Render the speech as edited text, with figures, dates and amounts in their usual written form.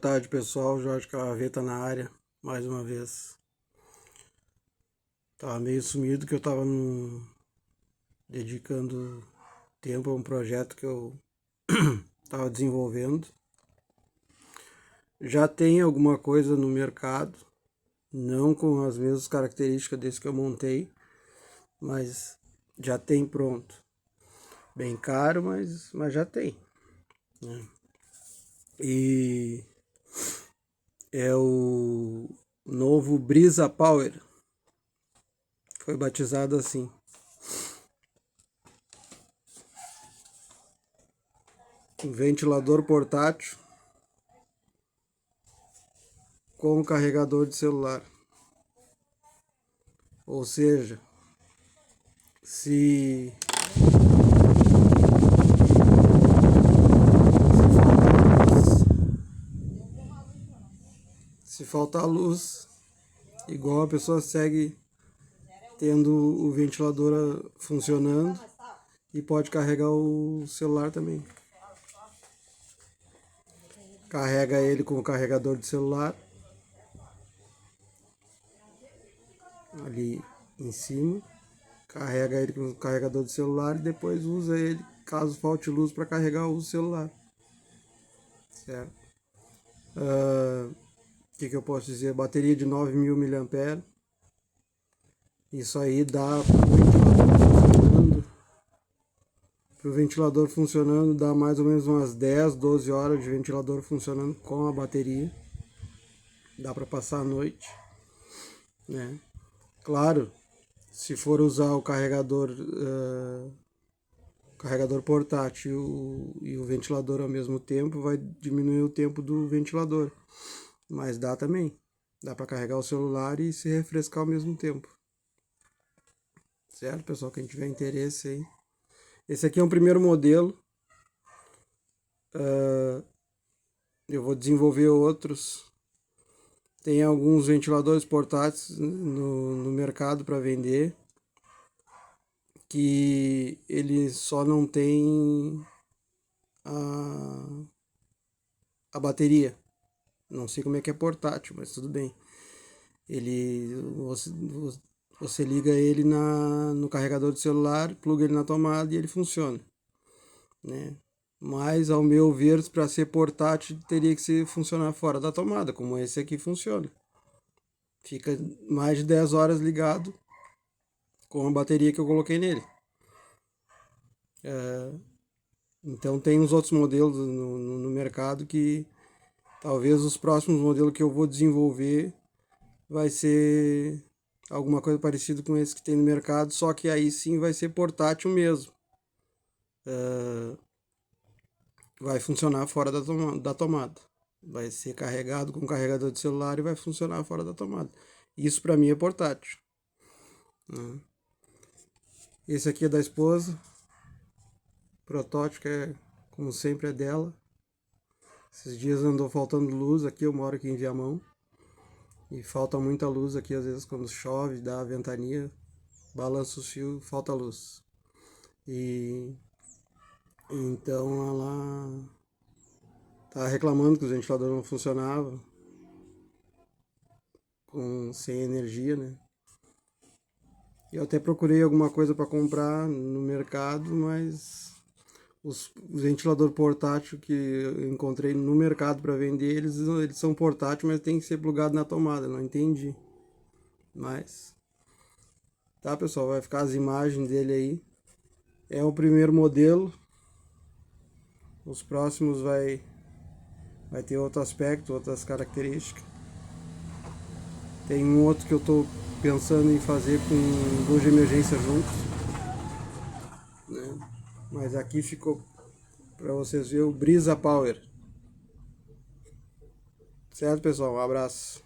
tarde, pessoal. Jorge Caraveta na área, mais uma vez. Tava meio sumido que eu tava dedicando tempo a um projeto que eu tava desenvolvendo. Já tem alguma coisa no mercado, não com as mesmas características desse que eu montei, mas já tem pronto. Bem caro, mas já tem, né? E é o novo Brisa Power. Foi batizado assim. Um ventilador portátil com carregador de celular. Ou seja, se faltar luz, igual a pessoa segue tendo o ventilador funcionando e pode carregar o celular também. Carrega ele com o carregador de celular ali em cima, carrega ele com o carregador de celular e depois usa ele caso falte luz para carregar o celular, certo? O que eu posso dizer? Bateria de 9.000 mAh. Isso aí dá para o ventilador funcionando, dá mais ou menos umas 10, 12 horas de ventilador funcionando com a bateria. Dá para passar a noite, né? Claro, se for usar o carregador portátil e o ventilador ao mesmo tempo, vai diminuir o tempo do ventilador. Mas dá também. Dá para carregar o celular e se refrescar ao mesmo tempo. Certo, pessoal? Quem tiver interesse aí. Esse aqui é um primeiro modelo. Eu vou desenvolver outros. Tem alguns ventiladores portáteis no mercado para vender, que ele só não tem a bateria. Não sei como é que é portátil, mas tudo bem. Você liga ele no carregador de celular, pluga ele na tomada e ele funciona, né? Mas, ao meu ver, para ser portátil, teria que funcionar fora da tomada, como esse aqui funciona. Fica mais de 10 horas ligado com a bateria que eu coloquei nele. Então, tem uns outros modelos no mercado que talvez os próximos modelos que eu vou desenvolver vai ser alguma coisa parecida com esse que tem no mercado, só que aí sim vai ser portátil mesmo. Vai funcionar fora da tomada. Vai ser carregado com carregador de celular e vai funcionar fora da tomada. Isso para mim é portátil. Esse aqui é da esposa. Protótipo que é, como sempre, é dela. Esses dias andou faltando luz aqui, eu moro aqui em Viamão. E falta muita luz aqui, às vezes quando chove, dá ventania, balança os fios, falta luz. E então ela tá reclamando que os ventiladores não funcionavam sem energia, né? Eu até procurei alguma coisa para comprar no mercado, mas os ventilador portátil que eu encontrei no mercado para vender, eles são portáteis, mas tem que ser plugado na tomada, não entendi. Mas tá, pessoal, vai ficar as imagens dele aí. É o primeiro modelo. Os próximos vai ter outro aspecto, outras características. Tem um outro que eu tô pensando em fazer com luz de emergência juntos, né? Mas aqui ficou para vocês verem o Brisa Power. Certo, pessoal? Um abraço.